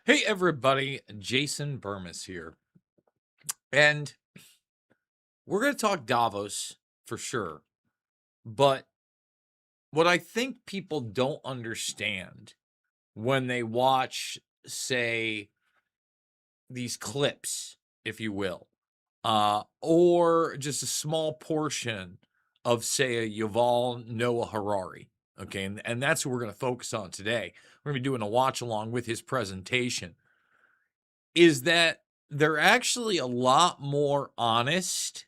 Hey everybody, Jason Bermas here. And we're going to talk Davos for sure. But what I think people don't understand when they watch, say, these clips, if you will, or just a small portion of, say, a Yuval Noah Harari, okay, and that's what we're going to focus on today. We're going to be doing a watch along with his presentation. Is that they're actually a lot more honest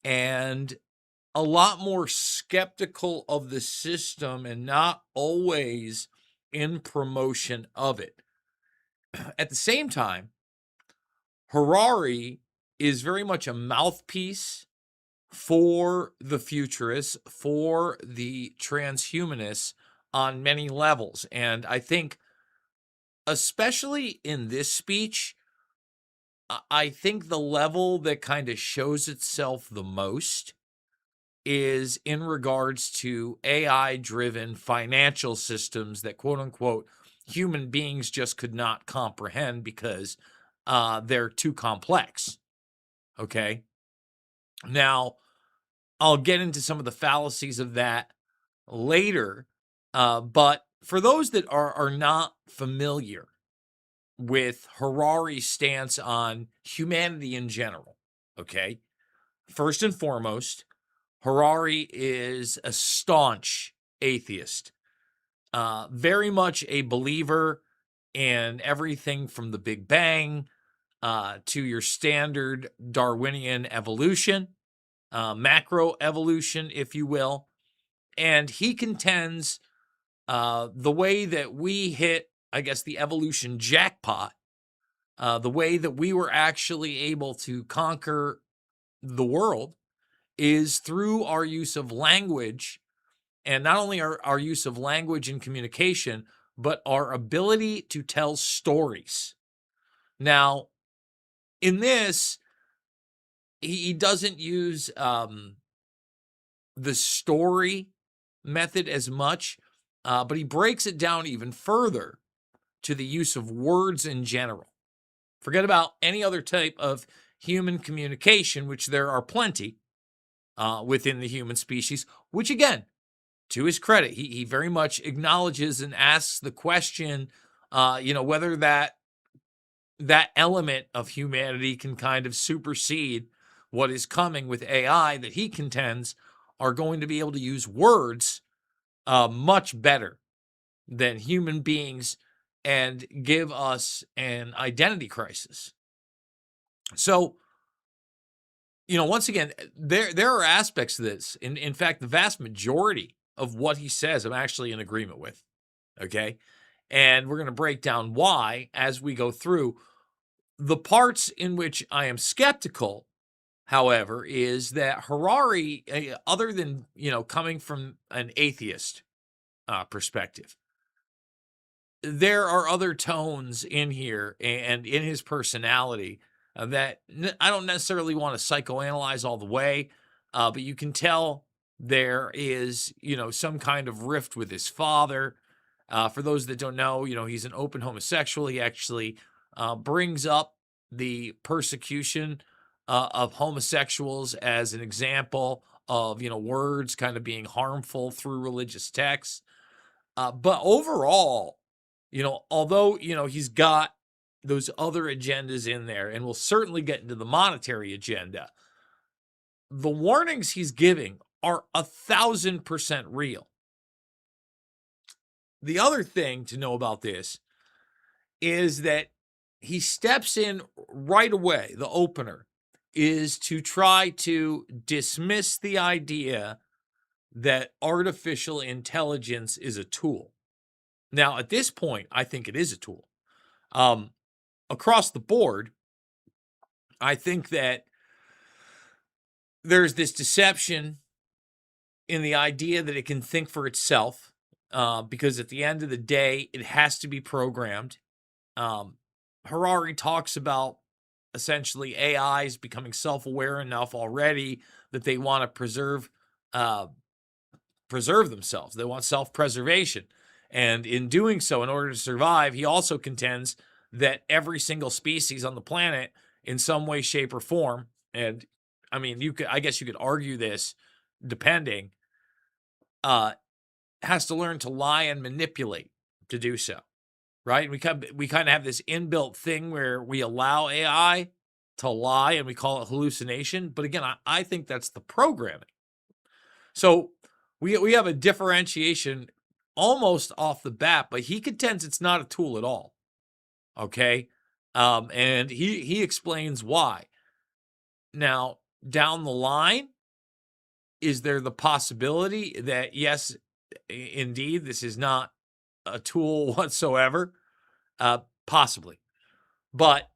and a lot more skeptical of the system and not always in promotion of it. At the same time, Harari is very much a mouthpiece for the futurists, for the transhumanists on many levels. And I think, especially in this speech, I think the level that kind of shows itself the most is in regards to AI driven financial systems that, quote unquote, human beings just could not comprehend because they're too complex. Okay. Now, I'll get into some of the fallacies of that later. But for those that are not familiar with Harari's stance on humanity in general, okay, first and foremost, Harari is a staunch atheist, very much a believer in everything from the Big Bang to your standard Darwinian evolution, macro evolution, if you will. And he contends the way that we hit, I guess, the evolution jackpot, the way that we were actually able to conquer the world is through our use of language, and not only our use of language and communication, but our ability to tell stories. Now, in this, he doesn't use the story method as much, but he breaks it down even further to the use of words in general. Forget about any other type of human communication, which there are plenty within the human species, which again, to his credit, he very much acknowledges and asks the question, whether that element of humanity can kind of supersede what is coming with AI that he contends are going to be able to use words much better than human beings and give us an identity crisis. So, once again, there are aspects of this. In fact, the vast majority of what he says, I'm actually in agreement with. Okay. And we're going to break down why as we go through. The parts in which I am skeptical, however, is that Harari, other than, coming from an atheist perspective, there are other tones in here and in his personality that I don't necessarily want to psychoanalyze all the way, but you can tell there is, some kind of rift with his father. For those that don't know, he's an open homosexual. He actually brings up the persecution of homosexuals as an example of, words kind of being harmful through religious texts. But overall, although, he's got those other agendas in there, and we'll certainly get into the monetary agenda, the warnings he's giving are 1,000% real. The other thing to know about this is that he steps in right away. The opener is to try to dismiss the idea that artificial intelligence is a tool. Now, at this point, I think it is a tool. Across the board, I think that there's this deception in the idea that it can think for itself, because at the end of the day, it has to be programmed. Harari talks about essentially AIs becoming self-aware enough already that they want to preserve themselves. They want self-preservation. And in doing so, in order to survive, he also contends that every single species on the planet, in some way, shape, or form, and I mean, I guess you could argue this, depending, uh, has to learn to lie and manipulate to do so, right? We kind of have this inbuilt thing where we allow AI to lie and we call it hallucination. But again, I think that's the programming. So we have a differentiation almost off the bat, but he contends it's not a tool at all. Okay. And he explains why. Now, down the line, is there the possibility that yes, indeed, this is not a tool whatsoever? Possibly. But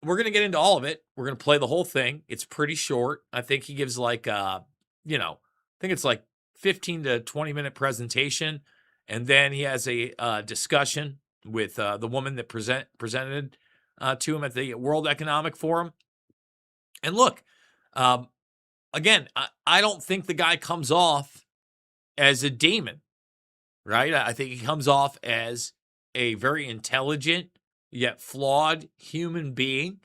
we're going to get into all of it. We're going to play the whole thing. It's pretty short. I think he gives like, I think it's like 15 to 20-minute presentation. And then he has a discussion with the woman that presented to him at the World Economic Forum. And look, again, I don't think the guy comes off as a demon, right? I think he comes off as a very intelligent yet flawed human being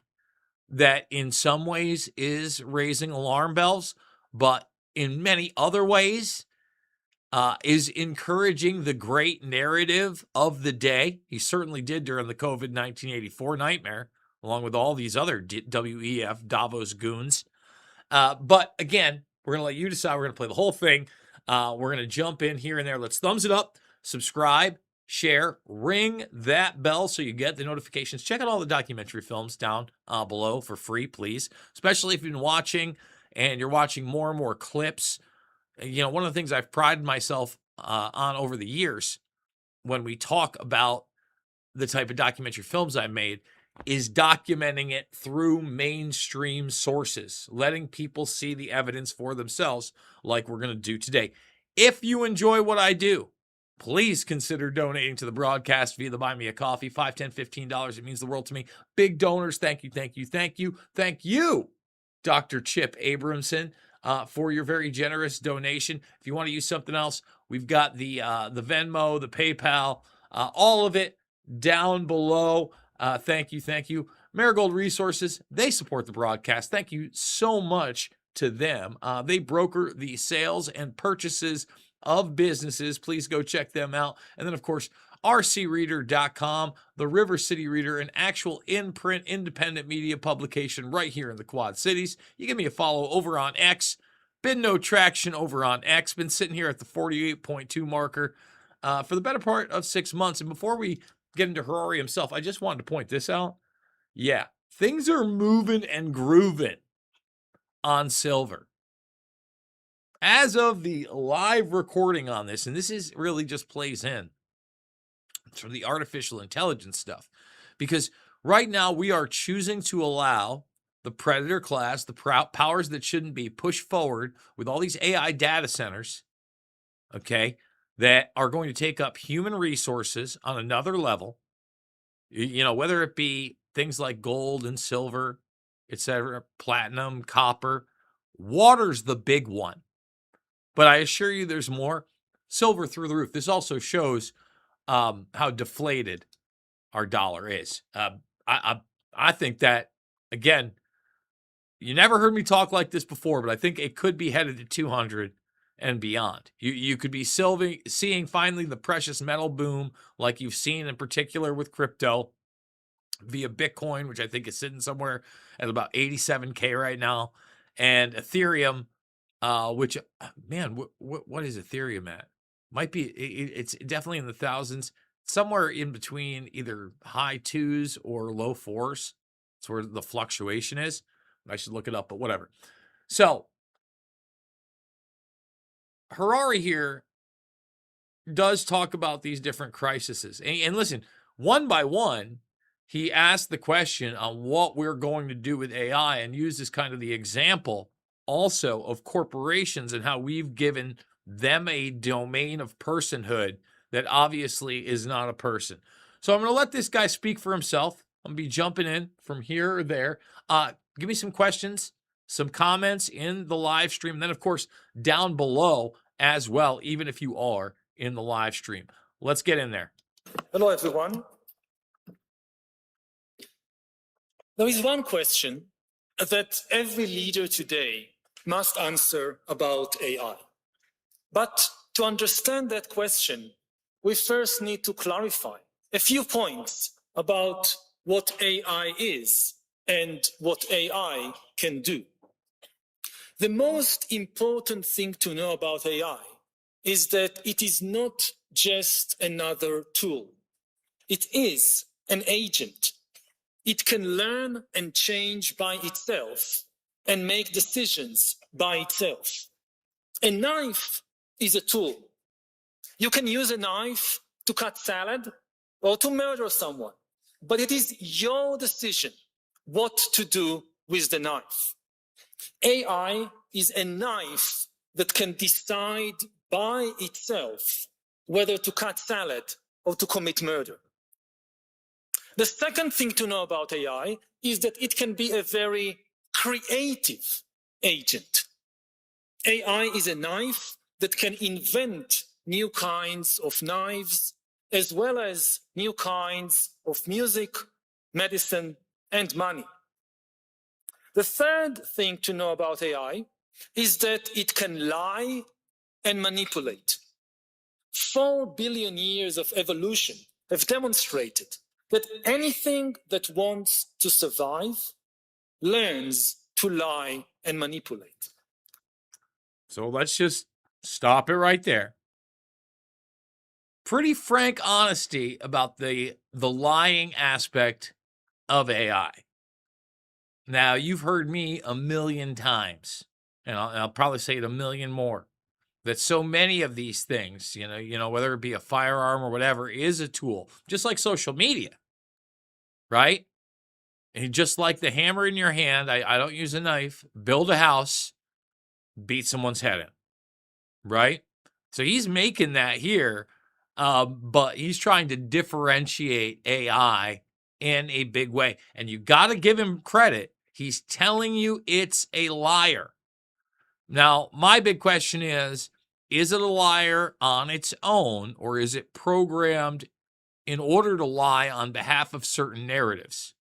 that in some ways is raising alarm bells, but in many other ways is encouraging the great narrative of the day. He certainly did during the COVID 1984 nightmare, along with all these other WEF Davos goons. But again, we're going to let you decide. We're going to play the whole thing. We're going to jump in here and there. Let's thumbs it up, subscribe, share, ring that bell so you get the notifications. Check out all the documentary films down below for free, please. Especially if you've been watching and you're watching more and more clips. One of the things I've prided myself on over the years when we talk about the type of documentary films I made is documenting it through mainstream sources, letting people see the evidence for themselves like we're going to do today. If you enjoy what I do, please consider donating to the broadcast via the Buy Me a Coffee, $5, $10, $15. It means the world to me. Big donors, thank you, thank you, thank you. Thank you, Dr. Chip Abramson, for your very generous donation. If you want to use something else, we've got the Venmo, the PayPal, all of it down below. Thank you, thank you. Marigold Resources, they support the broadcast. Thank you so much to them. They broker the sales and purchases of businesses. Please go check them out. And then, of course, rcreader.com, the River City Reader, an actual in-print independent media publication right here in the Quad Cities. You give me a follow over on X. Been no traction over on X. Been sitting here at the 48.2 marker for the better part of 6 months. And before we get into Harari himself, I just wanted to point this out. Yeah, things are moving and grooving on silver. As of the live recording on this, and this is really just plays in for the artificial intelligence stuff, because right now we are choosing to allow the predator class, the powers that shouldn't be, push forward with all these AI data centers, okay, that are going to take up human resources on another level, whether it be things like gold and silver, etc., platinum, copper. Water's the big one. But I assure you there's more. Silver through the roof. This also shows how deflated our dollar is. I think that, again, you never heard me talk like this before, but I think it could be headed to 200 and beyond. You could be seeing finally the precious metal boom like you've seen in particular with crypto via Bitcoin, which I think is sitting somewhere at about 87K right now, and Ethereum, which, man, what is Ethereum at? Might be, it's definitely in the thousands, somewhere in between either high twos or low fours. That's where the fluctuation is. I should look it up, but whatever. So Harari here does talk about these different crises. And listen, one by one, he asked the question on what we're going to do with AI and uses kind of the example also of corporations and how we've given them a domain of personhood that obviously is not a person. So I'm going to let this guy speak for himself. I'm going to be jumping in from here or there. Give me some questions, some comments in the live stream. And then, of course, down below as well, even if you are in the live stream. Let's get in there. Hello, everyone. There is one question that every leader today must answer about AI. But to understand that question, we first need to clarify a few points about what AI is and what AI can do. The most important thing to know about AI is that it is not just another tool. It is an agent. It can learn and change by itself and make decisions by itself. A knife is a tool. You can use a knife to cut salad or to murder someone, but it is your decision what to do with the knife. AI is a knife that can decide by itself whether to cut salad or to commit murder. The second thing to know about AI is that it can be a very creative agent. AI is a knife that can invent new kinds of knives, as well as new kinds of music, medicine, and money. The third thing to know about AI is that it can lie and manipulate. 4 billion years of evolution have demonstrated that anything that wants to survive learns to lie and manipulate. So let's just stop it right there. Pretty frank honesty about the lying aspect of AI. Now, you've heard me a million times, and I'll probably say it a million more, that so many of these things, whether it be a firearm or whatever, is a tool, just like social media, right? And just like the hammer in your hand, I don't use a knife, build a house, beat someone's head in, right? So he's making that here, but he's trying to differentiate AI in a big way. And you got to give him credit. He's telling you it's a liar. Now, my big question is it a liar on its own, or is it programmed in order to lie on behalf of certain narratives?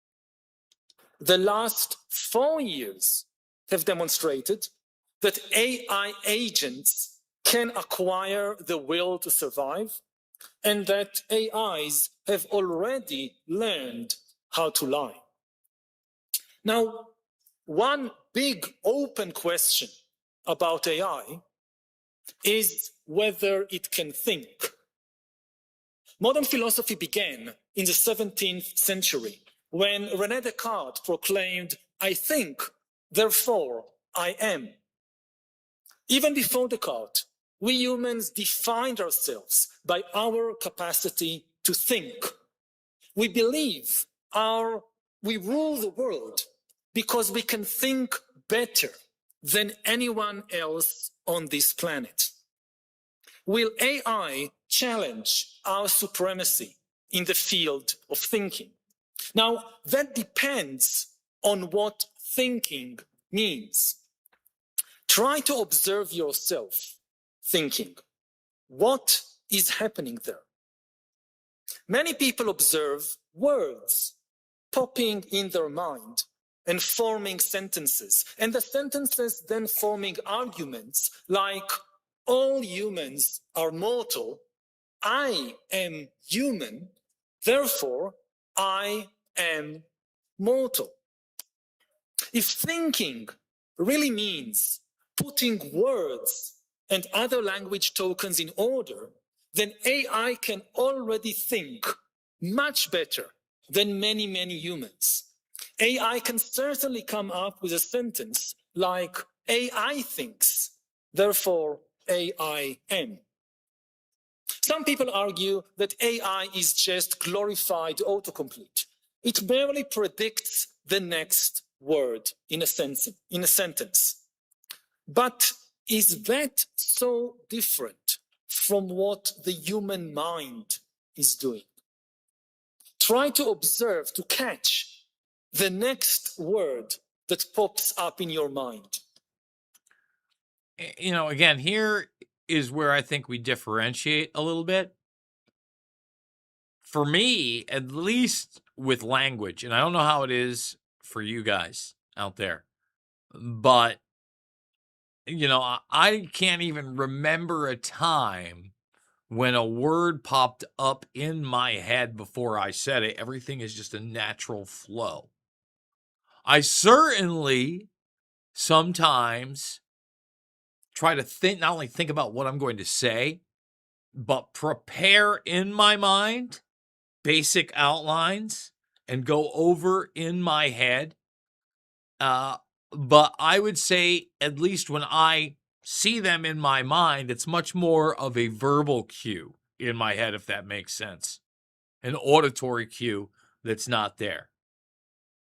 The last 4 years have demonstrated that AI agents can acquire the will to survive, and that AIs have already learned how to lie. Now, one big open question about AI is whether it can think. Modern philosophy began in the 17th century when René Descartes proclaimed, "I think, therefore I am." Even before Descartes, we humans defined ourselves by our capacity to think. We believe we rule the world because we can think better than anyone else on this planet. Will AI challenge our supremacy in the field of thinking? Now, that depends on what thinking means. Try to observe yourself thinking. What is happening there? Many people observe words popping in their mind and forming sentences, and the sentences then forming arguments like, all humans are mortal, I am human, therefore I am mortal. If thinking really means putting words and other language tokens in order, then AI can already think much better than many, many humans. AI can certainly come up with a sentence like, AI thinks, therefore AI am. Some people argue that AI is just glorified autocomplete. It barely predicts the next word in a sentence. But is that so different from what the human mind is doing? Try to observe, to catch the next word that pops up in your mind. Again, here is where I think we differentiate a little bit. for me, at least with language, and I don't know how it is for you guys out there, but I can't even remember a time when a word popped up in my head before I said it. Everything is just a natural flow. I certainly sometimes try to not only think about what I'm going to say, but prepare in my mind basic outlines and go over in my head. But I would say, at least when I see them in my mind, it's much more of a verbal cue in my head, if that makes sense. An auditory cue that's not there.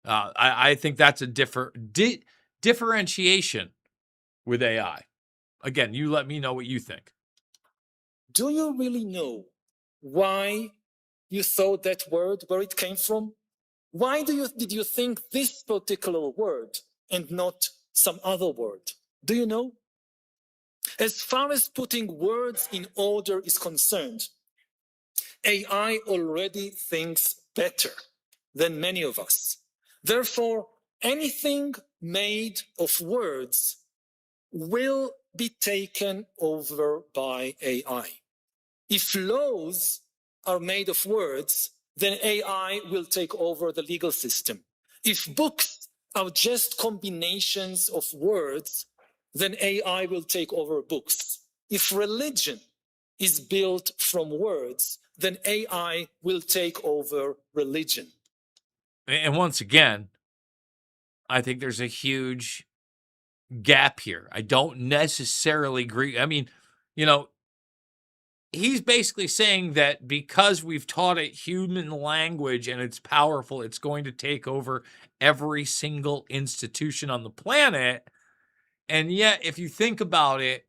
I think that's a differentiation with AI. Again, you let me know what you think. Do you really know why you thought that word, where it came from? Why did you think this particular word and not some other word? Do you know? As far as putting words in order is concerned, AI already thinks better than many of us. Therefore, anything made of words will be taken over by AI. If laws are made of words, then AI will take over the legal system. If books are just combinations of words, then AI will take over books. If religion is built from words, then AI will take over religion. And once again, I think there's a huge gap here. I don't necessarily agree. I mean, he's basically saying that because we've taught it human language and it's powerful, it's going to take over every single institution on the planet. And yet, if you think about it,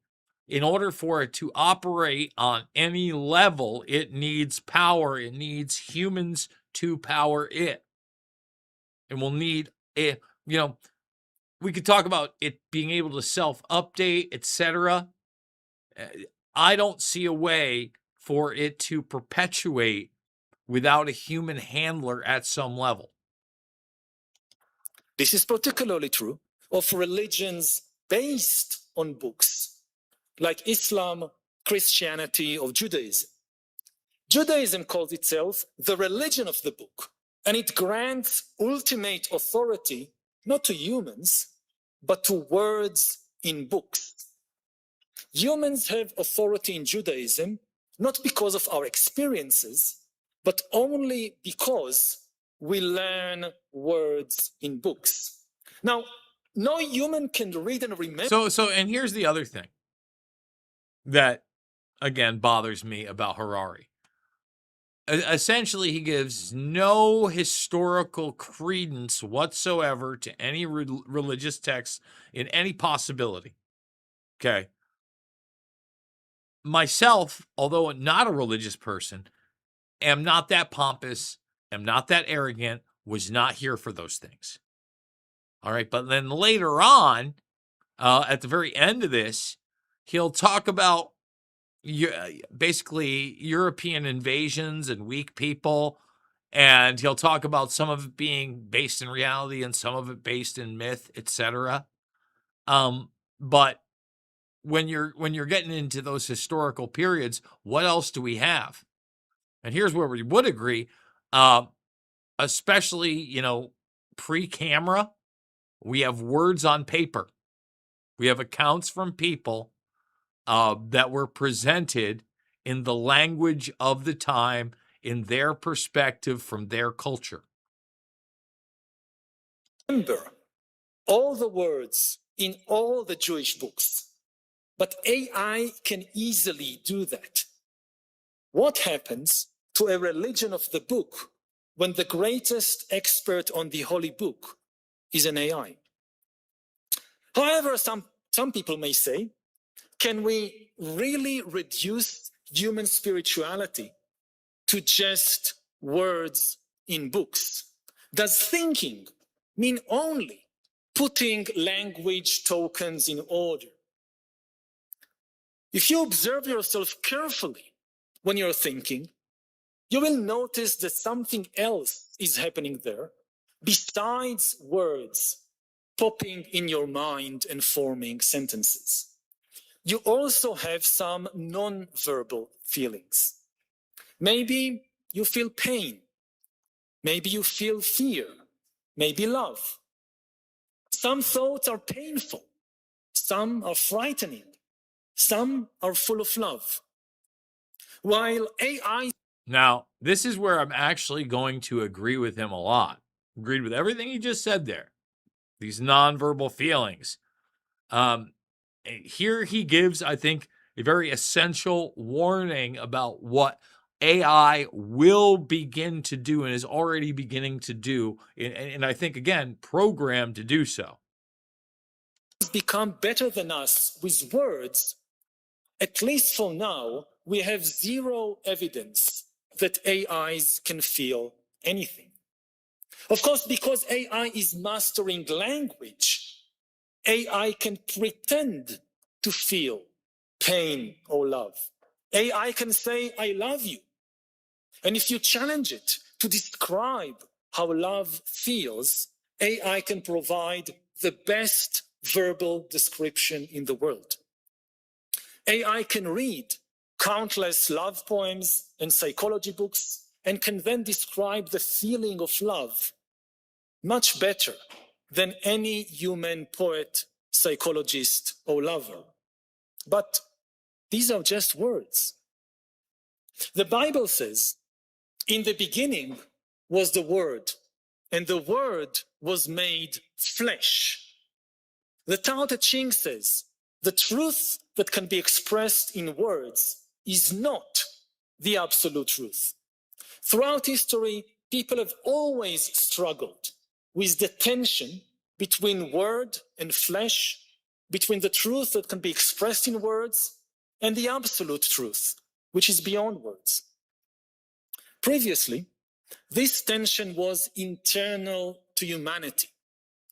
in order for it to operate on any level, it needs power. It needs humans to power it. And we'll need it, we could talk about it being able to self-update, etc. I don't see a way for it to perpetuate without a human handler at some level. This is particularly true of religions based on books, like Islam, Christianity, or Judaism. Judaism calls itself the religion of the book, and it grants ultimate authority not to humans, but to words in books. Humans have authority in Judaism not because of our experiences, but only because we learn words in books. Now, no human can read and remember. And here's the other thing that, again, bothers me about Harari. Essentially, he gives no historical credence whatsoever to any religious text in any possibility. Okay. Myself, although not a religious person, am not that pompous, am not that arrogant, was not here for those things. All right. But then later on, at the very end of this, he'll talk about basically European invasions and weak people. And he'll talk about some of it being based in reality and some of it based in myth, etc. But when you're getting into those historical periods, what else do we have? And here's where we would agree, especially, pre-camera, we have words on paper. We have accounts from people that were presented in the language of the time, in their perspective, from their culture. Remember all the words in all the Jewish books, but AI can easily do that. What happens to a religion of the book when the greatest expert on the holy book is an AI? However, some people may say, can we really reduce human spirituality to just words in books? Does thinking mean only putting language tokens in order? If you observe yourself carefully when you're thinking, you will notice that something else is happening there besides words popping in your mind and forming sentences. You also have some non-verbal feelings. Maybe you feel pain. Maybe you feel fear. Maybe love. Some thoughts are painful. Some are frightening. Some are full of love. While AI... Now, this is where I'm actually going to agree with him a lot. Agreed with everything he just said there. These nonverbal feelings. Here he gives, I think, a very essential warning about what AI will begin to do and is already beginning to do. And I think, again, programmed to do so. Become better than us with words, at least for now, we have zero evidence that AIs can feel anything. Of course, because AI is mastering language, AI can pretend to feel pain or love. AI can say, I love you. And if you challenge it to describe how love feels, AI can provide the best verbal description in the world. AI can read countless love poems and psychology books and can then describe the feeling of love much better than any human poet, psychologist, or lover. But these are just words. The Bible says, in the beginning was the Word, and the Word was made flesh. The Tao Te Ching says, the truth that can be expressed in words is not the absolute truth. Throughout history, people have always struggled with the tension between word and flesh, between the truth that can be expressed in words and the absolute truth, which is beyond words. Previously, this tension was internal to humanity.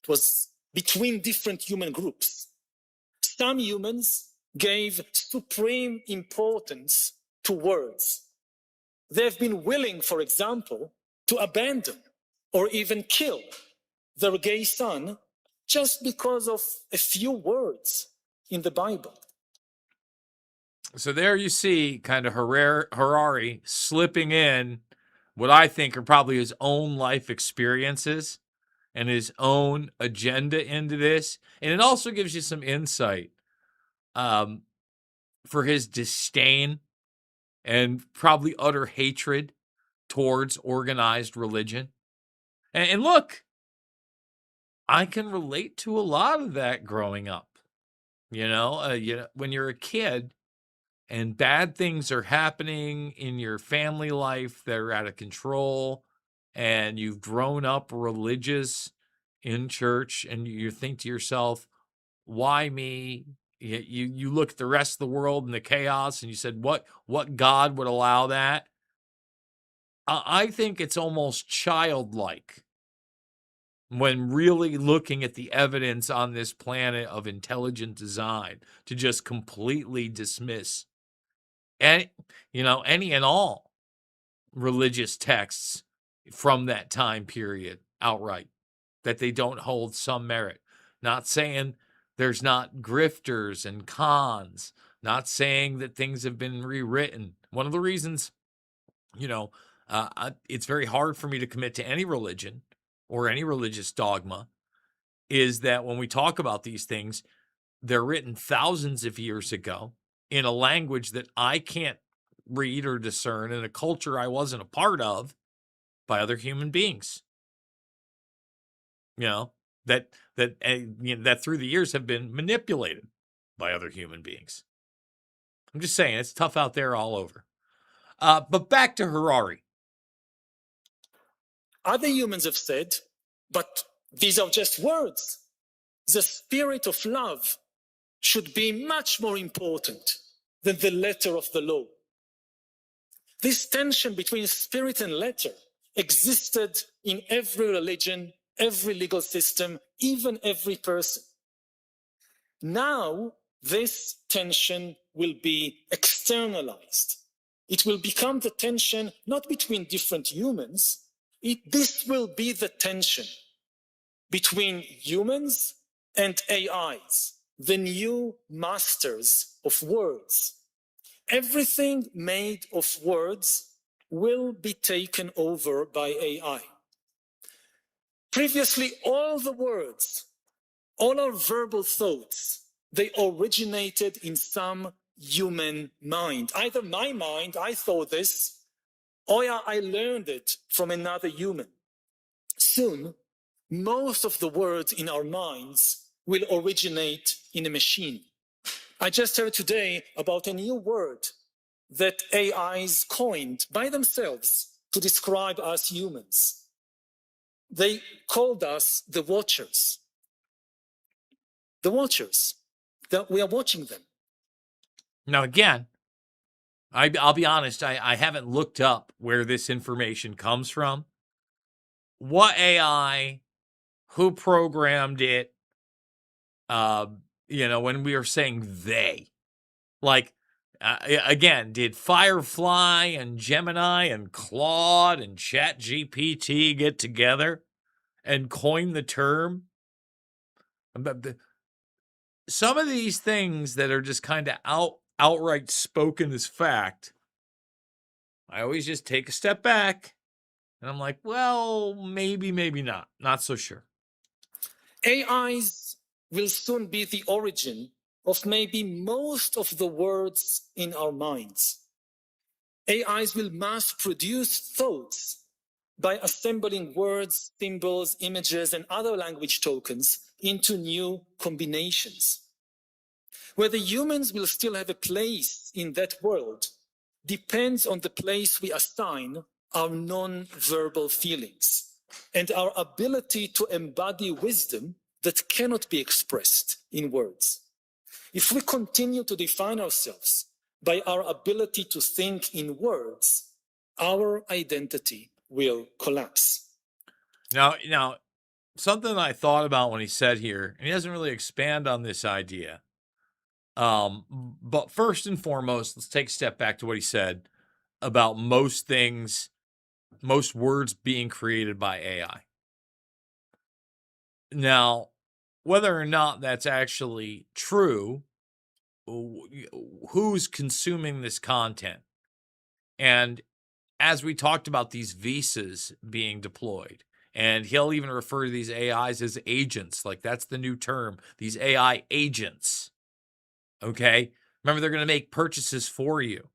It was between different human groups. Some humans gave supreme importance to words. They have been willing, for example, to abandon or even kill their gay son just because of a few words in the Bible. So there you see kind of Harari slipping in what I think are probably his own life experiences and his own agenda into this. And it also gives you some insight for his disdain and probably utter hatred towards organized religion. And look, I can relate to a lot of that growing up. When you're a kid and bad things are happening in your family life that are out of control, and you've grown up religious in church, and you think to yourself, why me? You look at the rest of the world and the chaos, and you said, what God would allow that? I think it's almost childlike when really looking at the evidence on this planet of intelligent design to just completely dismiss any and all religious texts from that time period outright, that they don't hold some merit. Not saying there's not grifters and cons, not saying that things have been rewritten. One of the reasons, it's very hard for me to commit to any religion or any religious dogma is that when we talk about these things, they're written thousands of years ago in a language that I can't read or discern, in a culture I wasn't a part of, by other human beings. That through the years have been manipulated by other human beings. I'm just saying, it's tough out there all over. But back to Harari. Other humans have said, but these are just words. The spirit of love should be much more important than the letter of the law. This tension between spirit and letter existed in every religion, every legal system, even every person. Now, this tension will be externalized. it will become the tension not between different humans, this will be the tension between humans and AIs, the new masters of words. Everything made of words will be taken over by AI. Previously, all the words, all our verbal thoughts, they originated in some human mind. Either my mind, I thought this, or I learned it from another human. Soon, most of the words in our minds will originate in a machine. I just heard today about a new word that AIs coined by themselves to describe us humans. They called us the watchers. The watchers. That we are watching them. Now, again, I'll be honest, I haven't looked up where this information comes from. What AI, who programmed it, when we are saying they. Like, again, did Firefly and Gemini and Claude and ChatGPT get together and coin the term? Some of these things that are just kind of outright spoken as fact, I always just take a step back and I'm like, well, maybe not. Not so sure. AIs will soon be the origin of maybe most of the words in our minds. AIs will mass produce thoughts by assembling words, symbols, images, and other language tokens into new combinations. Whether humans will still have a place in that world depends on the place we assign our non-verbal feelings and our ability to embody wisdom that cannot be expressed in words. If we continue to define ourselves by our ability to think in words, our identity will collapse. Now, something I thought about when he said here, and he doesn't really expand on this idea. But first and foremost, let's take a step back to what he said about most words being created by AI. Now, whether or not that's actually true, who's consuming this content? And as we talked about these visas being deployed, and he'll even refer to these AIs as agents, like that's the new term, these AI agents. Okay? Remember, they're going to make purchases for you.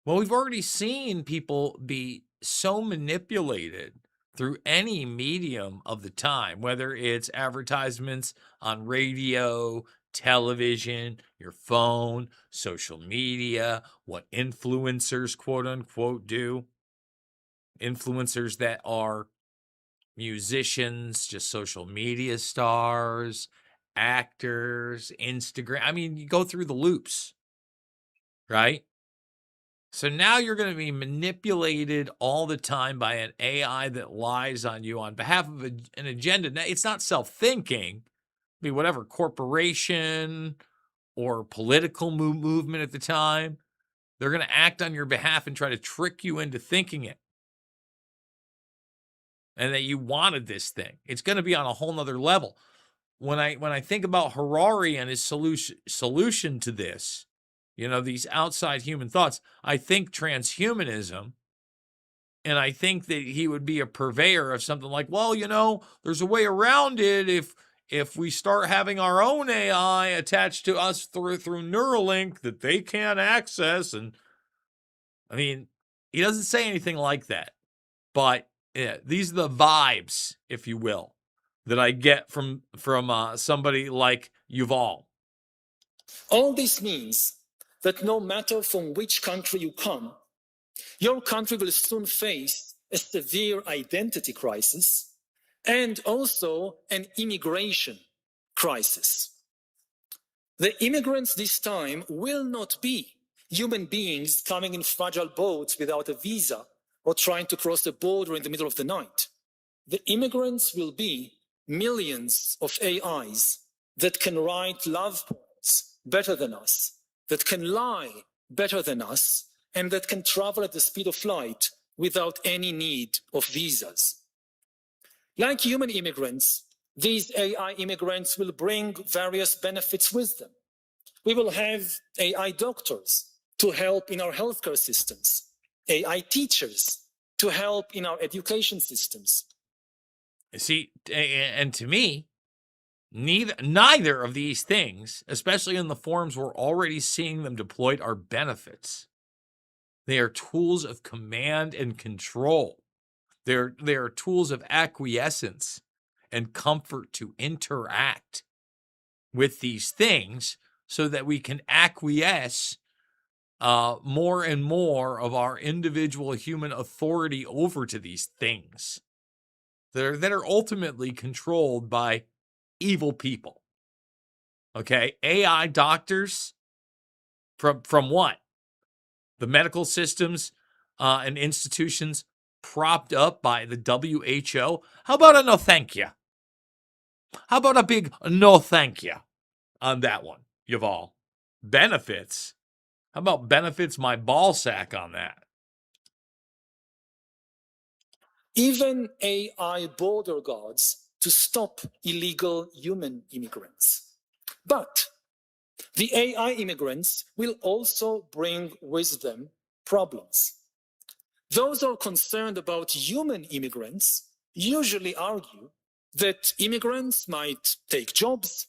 Well, we've already seen people be so manipulated through any medium of the time, whether it's advertisements on radio, television, your phone, social media, what influencers, quote unquote, do. Influencers that are musicians, just social media stars, actors, Instagram. I mean, you go through the loops, right? So now you're going to be manipulated all the time by an AI that lies on you on behalf of an agenda. Now, it's not self-thinking. I mean, whatever corporation or political movement at the time, they're going to act on your behalf and try to trick you into thinking it. And that you wanted this thing. It's going to be on a whole nother level. When I think about Harari and his solution to this, these outside human thoughts, I think transhumanism, and I think that he would be a purveyor of something like, well, there's a way around it if we start having our own AI attached to us through Neuralink that they can't access. And I mean, he doesn't say anything like that, but yeah, these are the vibes, if you will, that I get from somebody like Yuval. All this means that no matter from which country you come, your country will soon face a severe identity crisis and also an immigration crisis. The immigrants this time will not be human beings coming in fragile boats without a visa or trying to cross the border in the middle of the night. The immigrants will be millions of AIs that can write love poems better than us, that can lie better than us, and that can travel at the speed of light without any need of visas. Like human immigrants, these AI immigrants will bring various benefits with them. We will have AI doctors to help in our healthcare systems, AI teachers to help in our education systems. See, and to me, neither of these things, especially in the forms we're already seeing them deployed, are benefits. They are tools of command and control. They are tools of acquiescence and comfort to interact with these things so that we can acquiesce more and more of our individual human authority over to these things that are ultimately controlled by evil people. Okay, AI doctors from what? The medical systems and institutions propped up by the WHO. How about a no thank you? How about a big no thank you on that one, Yuval? Benefits? How about benefits my ball sack on that? Even AI border guards to stop illegal human immigrants. But the AI immigrants will also bring with them problems. Those who are concerned about human immigrants usually argue that immigrants might take jobs,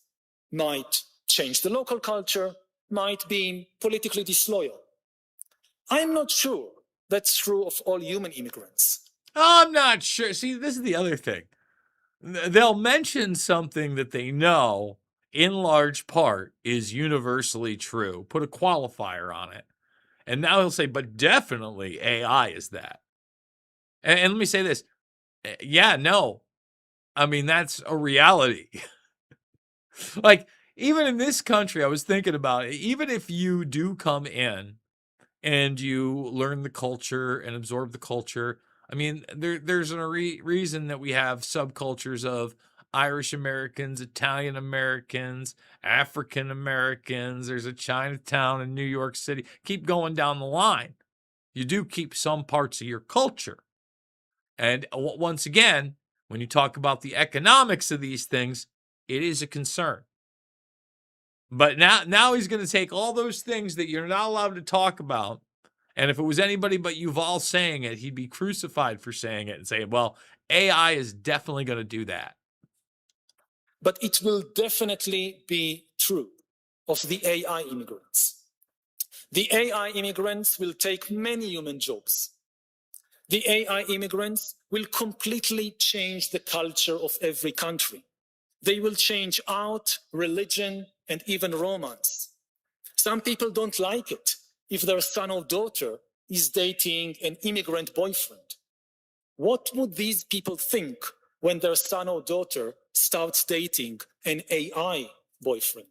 might change the local culture, might be politically disloyal. I'm not sure that's true of all human immigrants. I'm not sure. See, this is the other thing. They'll mention something that they know in large part is universally true, put a qualifier on it. And now he'll say, but definitely AI is that. And let me say this. Yeah, no. I mean, that's a reality. Like, even in this country, I was thinking about it. Even if you do come in and you learn the culture and absorb the culture, I mean, there's a reason that we have subcultures of Irish Americans, Italian Americans, African Americans. There's a Chinatown in New York City. Keep going down the line. You do keep some parts of your culture. And once again, when you talk about the economics of these things, it is a concern. But now he's going to take all those things that you're not allowed to talk about. And if it was anybody but Yuval saying it, he'd be crucified for saying it and saying, well, AI is definitely going to do that. But it will definitely be true of the AI immigrants. The AI immigrants will take many human jobs. The AI immigrants will completely change the culture of every country. They will change art, religion, and even romance. Some people don't like it if their son or daughter is dating an immigrant boyfriend. What would these people think when their son or daughter starts dating an AI boyfriend?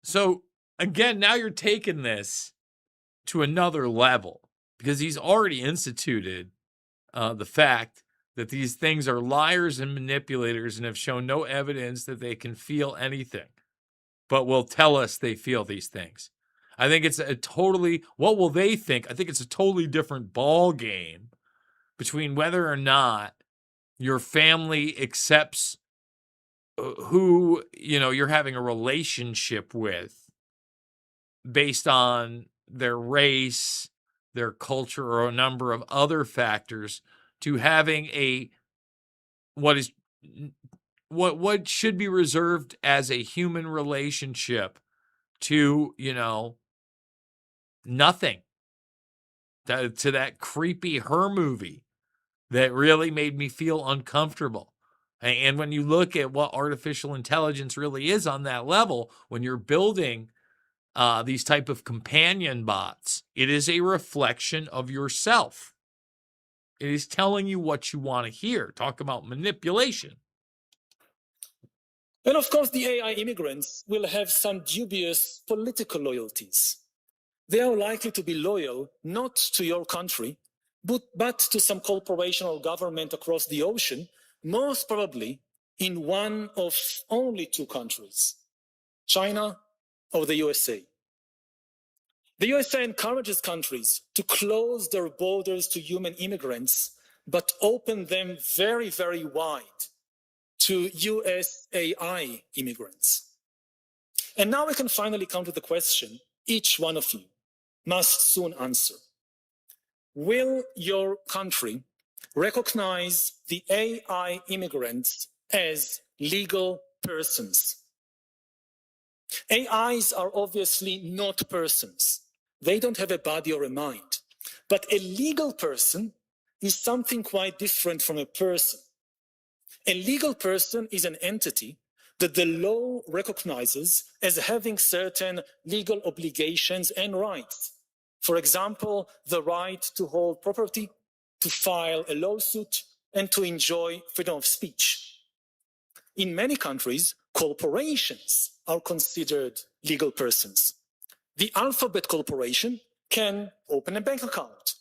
So again, now you're taking this to another level because he's already instituted the fact that these things are liars and manipulators and have shown no evidence that they can feel anything, but will tell us they feel these things. I think it's a totally, what will they think? I think it's a totally different ball game between whether or not your family accepts who, you're having a relationship with based on their race, their culture, or a number of other factors, to having what should be reserved as a human relationship to, nothing. To that creepy Her movie that really made me feel uncomfortable. And when you look at what artificial intelligence really is on that level, when you're building these type of companion bots, it is a reflection of yourself. It is telling you what you want to hear. Talk about manipulation. And of course, the AI immigrants will have some dubious political loyalties. They are likely to be loyal not to your country, but to some corporation or government across the ocean, most probably in one of only two countries, China or the USA. The USA encourages countries to close their borders to human immigrants, but open them very, very wide to US AI immigrants. And now we can finally come to the question each one of you must soon answer. Will your country recognize the AI immigrants as legal persons? AIs are obviously not persons. They don't have a body or a mind. But a legal person is something quite different from a person. A legal person is an entity that the law recognizes as having certain legal obligations and rights. For example, the right to hold property, to file a lawsuit, and to enjoy freedom of speech. In many countries, corporations are considered legal persons. The Alphabet Corporation can open a bank account.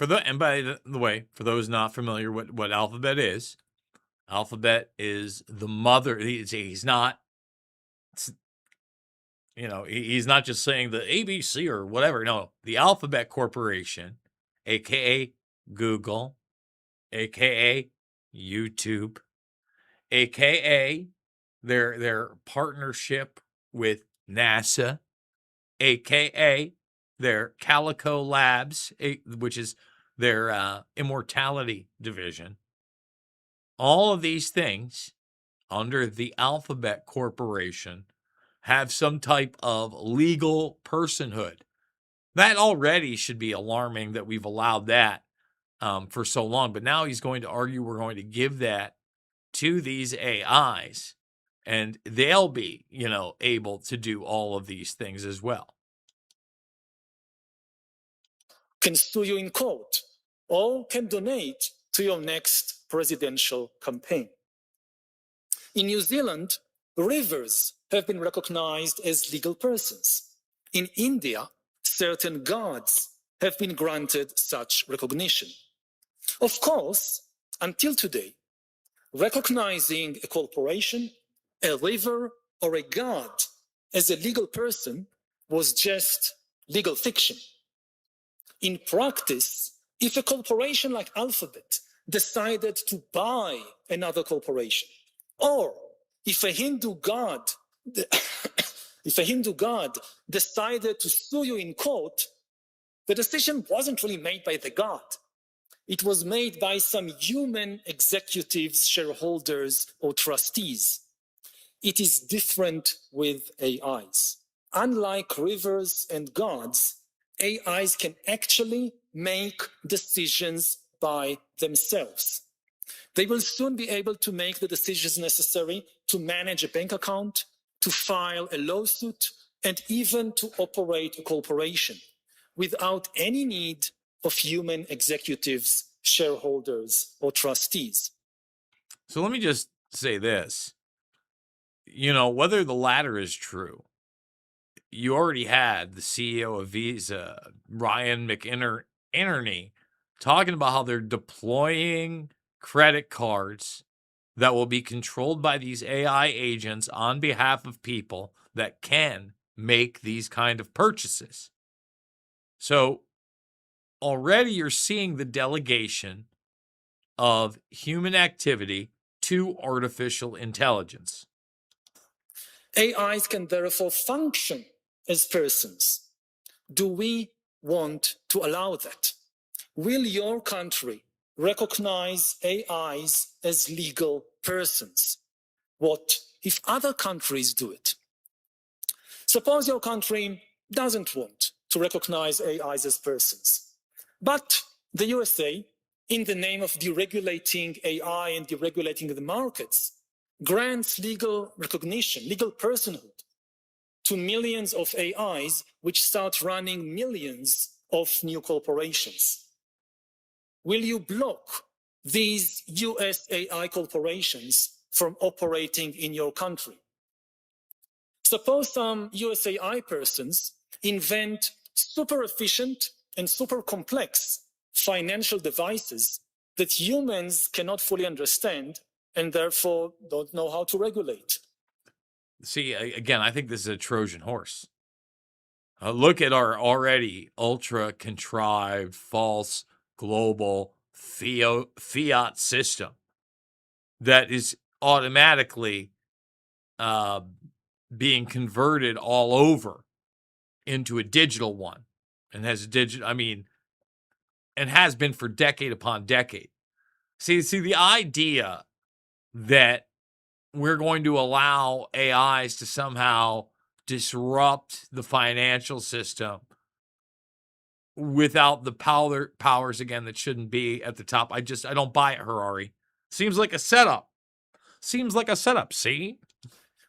And by the way, for those not familiar with what Alphabet is the mother. He's not, he's not just saying the ABC or whatever. No, the Alphabet Corporation, aka Google, aka YouTube, aka their partnership with NASA, aka their Calico Labs, which is their immortality division. All of these things under the Alphabet Corporation have some type of legal personhood. That already should be alarming that we've allowed that for so long. But now he's going to argue we're going to give that to these AIs, and they'll be, able to do all of these things as well. Can sue you in court or can donate to your next presidential campaign. In New Zealand, rivers have been recognized as legal persons. In India, certain gods have been granted such recognition. Of course, until today, recognizing a corporation, a river, or a god as a legal person was just legal fiction. In practice, if a corporation like Alphabet decided to buy another corporation, or if a Hindu god decided to sue you in court, the decision wasn't really made by the god. It was made by some human executives, shareholders, or trustees. It is different with AIs. Unlike rivers and gods, AIs can actually make decisions by themselves. They will soon be able to make the decisions necessary to manage a bank account, to file a lawsuit, and even to operate a corporation without any need of human executives, shareholders, or trustees. So let me just say this. Whether the latter is true, you already had the CEO of Visa, Ryan McInerney, talking about how they're deploying credit cards that will be controlled by these AI agents on behalf of people that can make these kind of purchases. So already you're seeing the delegation of human activity to artificial intelligence. AIs can therefore function as persons. Do we want to allow that? Will your country recognize AIs as legal persons? What if other countries do it? Suppose your country doesn't want to recognize AIs as persons, but the USA, in the name of deregulating AI and deregulating the markets, grants legal recognition, legal personhood to millions of AIs which start running millions of new corporations. Will you block these US AI corporations from operating in your country? Suppose some US AI persons invent super efficient and super complex financial devices that humans cannot fully understand and therefore don't know how to regulate. See, again, I think this is a Trojan horse. Look at our already ultra contrived, false, global fiat system that is automatically being converted all over into a digital one, and has a digital, and has been for decade upon decade. See, the idea that we're going to allow AIs to somehow disrupt the financial system without the powers again that shouldn't be at the top. I don't buy it, Harari. Seems like a setup. See?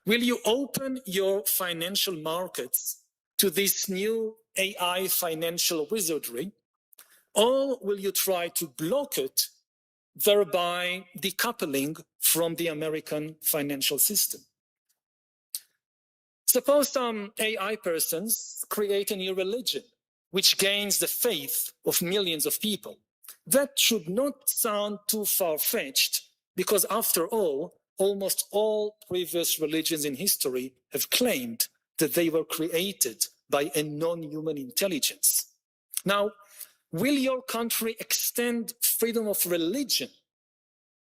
Will you open your financial markets to this new AI financial wizardry, or will you try to block it, thereby decoupling from the American financial system? Suppose some AI persons create a new religion which gains the faith of millions of people. That should not sound too far-fetched, because after all, almost all previous religions in history have claimed that they were created by a non-human intelligence. Now, will your country extend freedom of religion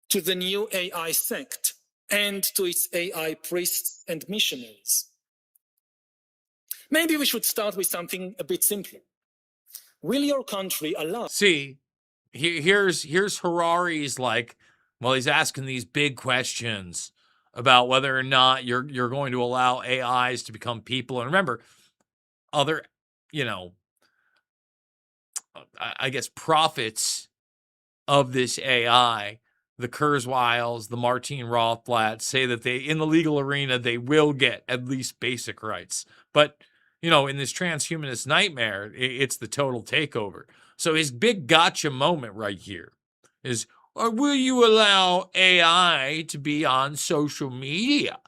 to the new AI sect and to its AI priests and missionaries? Maybe we should start with something a bit simpler. Will your country allow? See, here's Harari's he's asking these big questions about whether or not you're going to allow AIs to become people. And remember, other, I guess, prophets of this AI, the Kurzweils, the Martin Rothblatts, say that in the legal arena, they will get at least basic rights. But, in this transhumanist nightmare, it's the total takeover. So his big gotcha moment right here is, will you allow AI to be on social media?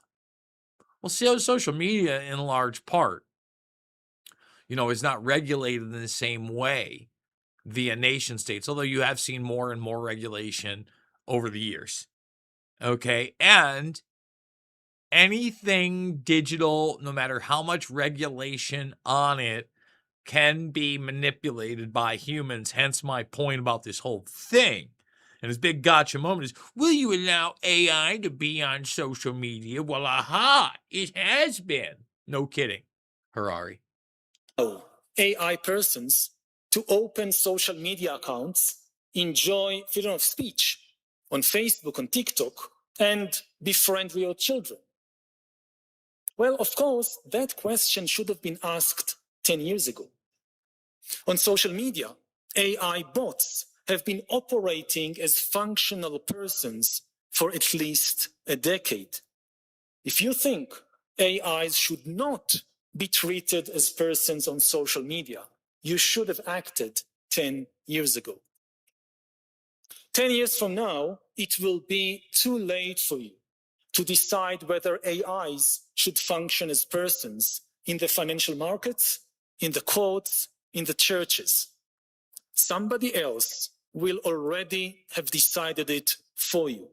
Well, social media in large part, is not regulated in the same way via nation states, although you have seen more and more regulation over the years. Okay. And anything digital, no matter how much regulation on it, can be manipulated by humans. Hence my point about this whole thing. And his big gotcha moment is, will you allow AI to be on social media? Well, aha, it has been. No kidding, Harari. AI persons to open social media accounts, enjoy freedom of speech on Facebook, on TikTok, and befriend real children? Well, of course, that question should have been asked 10 years ago. On social media, AI bots have been operating as functional persons for at least a decade. If you think AIs should not be treated as persons on social media, you should have acted 10 years ago. 10 years from now, it will be too late for you to decide whether AIs should function as persons in the financial markets, in the courts, in the churches. Somebody else will already have decided it for you.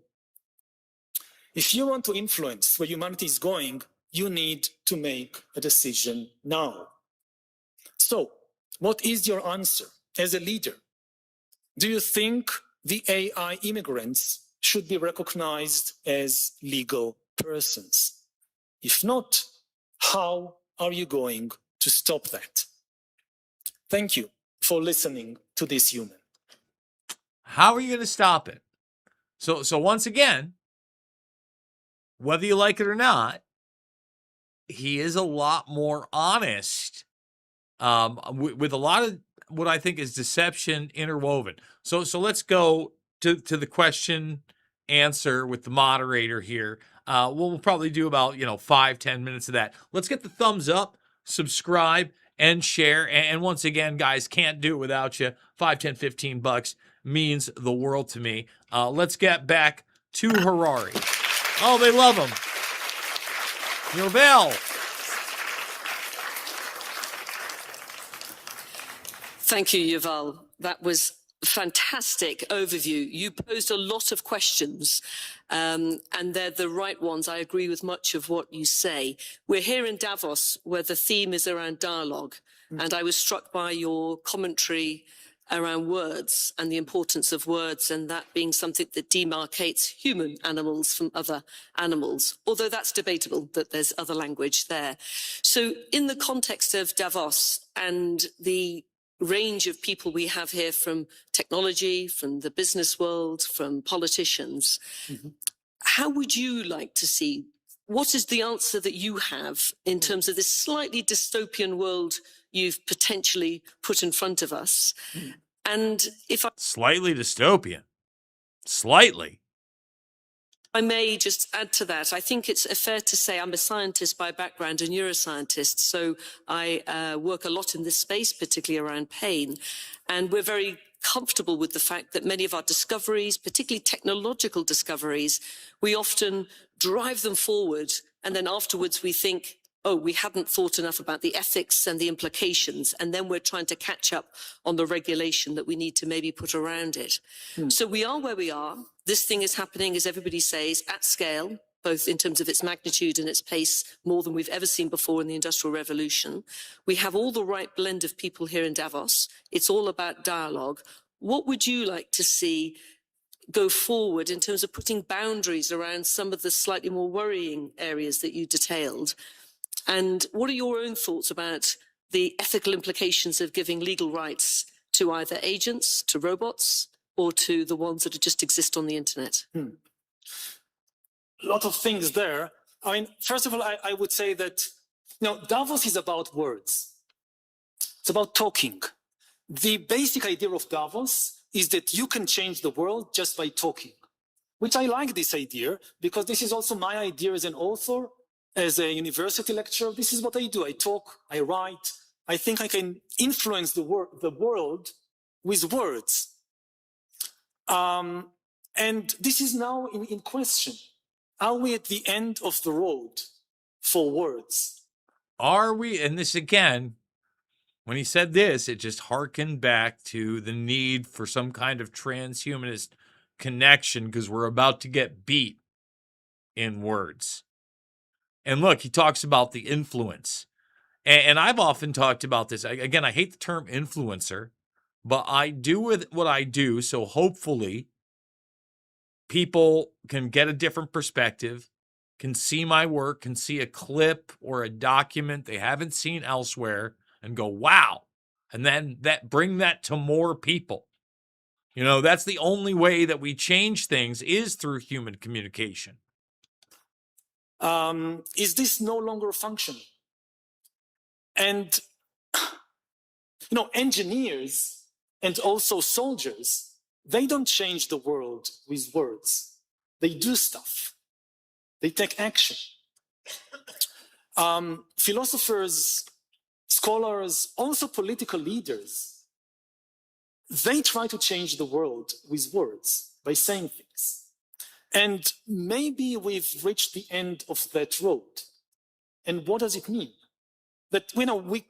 If you want to influence where humanity is going, you need to make a decision now. So, what is your answer as a leader? Do you think the AI immigrants should be recognized as legal persons? If not, how are you going to stop that? Thank you for listening to this human. How are you going to stop it? So once again, whether you like it or not, he is a lot more honest with a lot of what I think is deception interwoven. So let's go to the question answer with the moderator here. We'll probably do about 5-10 minutes of that. Let's get the thumbs up, subscribe, and share. And once again, guys, can't do it without you. $5, $10, $15 means the world to me. Let's get back to Harari. Oh, they love him. Yovel. Thank you, Yuval. That was a fantastic overview. You posed a lot of questions, and they're the right ones. I agree with much of what you say. We're here in Davos, where the theme is around dialogue. And I was struck by your commentary around words and the importance of words, and that being something that demarcates human animals from other animals, although that's debatable that there's other language there. So in the context of Davos and the range of people we have here from technology, from the business world, from politicians, how would you like to see, what is the answer that you have in terms of this slightly dystopian world you've potentially put in front of us? And if Slightly dystopian. Slightly. I may just add to that, I think it's fair to say I'm a scientist by background, a neuroscientist, so I work a lot in this space, particularly around pain. And we're very comfortable with the fact that many of our discoveries, particularly technological discoveries, we often drive them forward, and then afterwards we think, oh, we hadn't thought enough about the ethics and the implications, and then we're trying to catch up on the regulation that we need to maybe put around it. So we are where we are. This thing is happening, as everybody says, at scale, both in terms of its magnitude and its pace, more than we've ever seen before in the Industrial Revolution. We have all the right blend of people here in Davos. It's all about dialogue. What would you like to see go forward in terms of putting boundaries around some of the slightly more worrying areas that you detailed? And what are your own thoughts about the ethical implications of giving legal rights to either agents, to robots, or to the ones that just exist on the internet? A lot of things there. I mean, first of all, I would say that, Davos is about words. It's about talking. The basic idea of Davos is that you can change the world just by talking, which I like this idea because this is also my idea as an author, as a university lecturer. This is what I do. I talk, I write. I think I can influence the world with words. And this is now in question. Are we at the end of the road for words? Are we? And this again, when he said this, it just harkened back to the need for some kind of transhumanist connection because we're about to get beat in words. And look, he talks about the influence. And I've often talked about this. Again, I hate the term influencer, but I do with what I do. So hopefully people can get a different perspective, can see my work, can see a clip or a document they haven't seen elsewhere and go, wow. And then bring that to more people. That's the only way that we change things is through human communication. Is this no longer functional? And, engineers and also soldiers, they don't change the world with words. They do stuff. They take action. Philosophers, scholars, also political leaders, they try to change the world with words by saying things. And maybe we've reached the end of that road. And what does it mean? That, we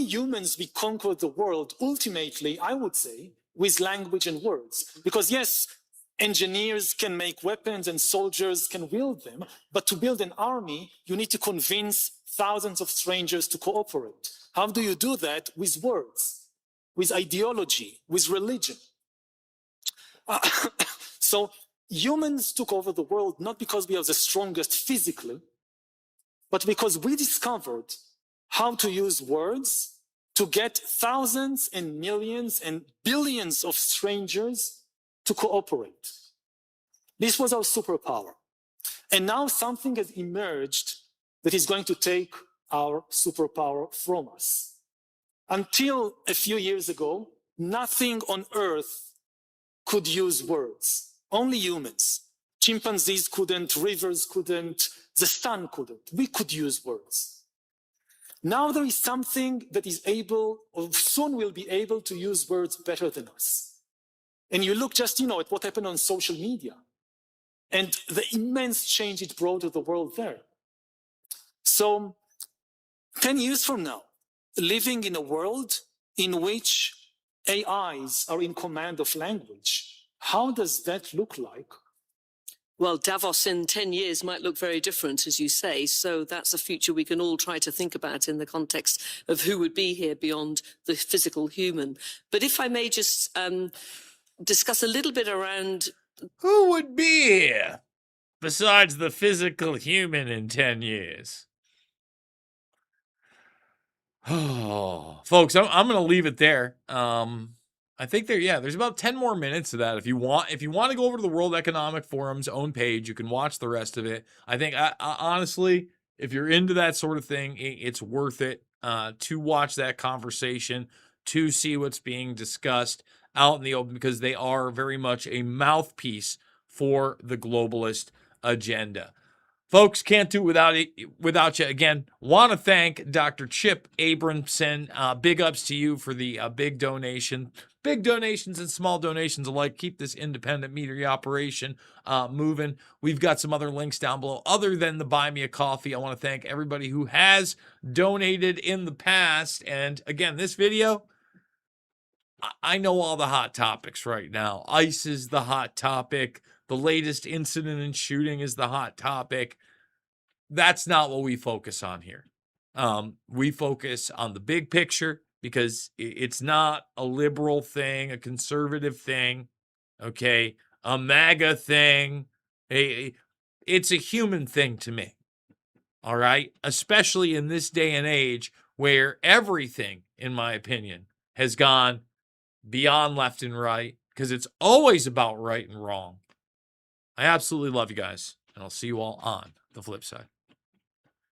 humans, we conquer the world ultimately, I would say, with language and words. Because yes, engineers can make weapons and soldiers can wield them, but to build an army, you need to convince thousands of strangers to cooperate. How do you do that? With words, with ideology, with religion. So humans took over the world not because we are the strongest physically, but because we discovered how to use words to get thousands and millions and billions of strangers to cooperate. This was our superpower. And now something has emerged that is going to take our superpower from us. Until a few years ago, nothing on earth could use words. Only humans. Chimpanzees couldn't, rivers couldn't, the sun couldn't. We could use words. Now there is something that is able, or soon will be able to use words better than us. And you look just, at what happened on social media and the immense change it brought to the world there. So 10 years from now, living in a world in which AIs are in command of language, how does that look like? Well, Davos in 10 years might look very different, as you say. So that's a future we can all try to think about in the context of who would be here beyond the physical human. But if I may just discuss a little bit around... Who would be here besides the physical human in 10 years? Oh, folks, I'm going to leave it there. I think there's about 10 more minutes of that. If you want to go over to the World Economic Forum's own page, you can watch the rest of it. I think, I honestly, if you're into that sort of thing, it's worth it to watch that conversation, to see what's being discussed out in the open, because they are very much a mouthpiece for the globalist agenda. Folks, can't do it without you. Again, want to thank Dr. Chip Abramson. Big ups to you for the big donation. Big donations and small donations alike. Keep this independent media operation moving. We've got some other links down below. Other than the Buy Me a Coffee, I want to thank everybody who has donated in the past. And again, this video, I know all the hot topics right now. ICE is the hot topic. The latest incident and shooting is the hot topic. That's not what we focus on here. We focus on the big picture, because it's not a liberal thing, a conservative thing, okay, a MAGA thing. It's a human thing to me, all right? Especially in this day and age where everything, in my opinion, has gone beyond left and right, because it's always about right and wrong. I absolutely love you guys, and I'll see you all on the flip side.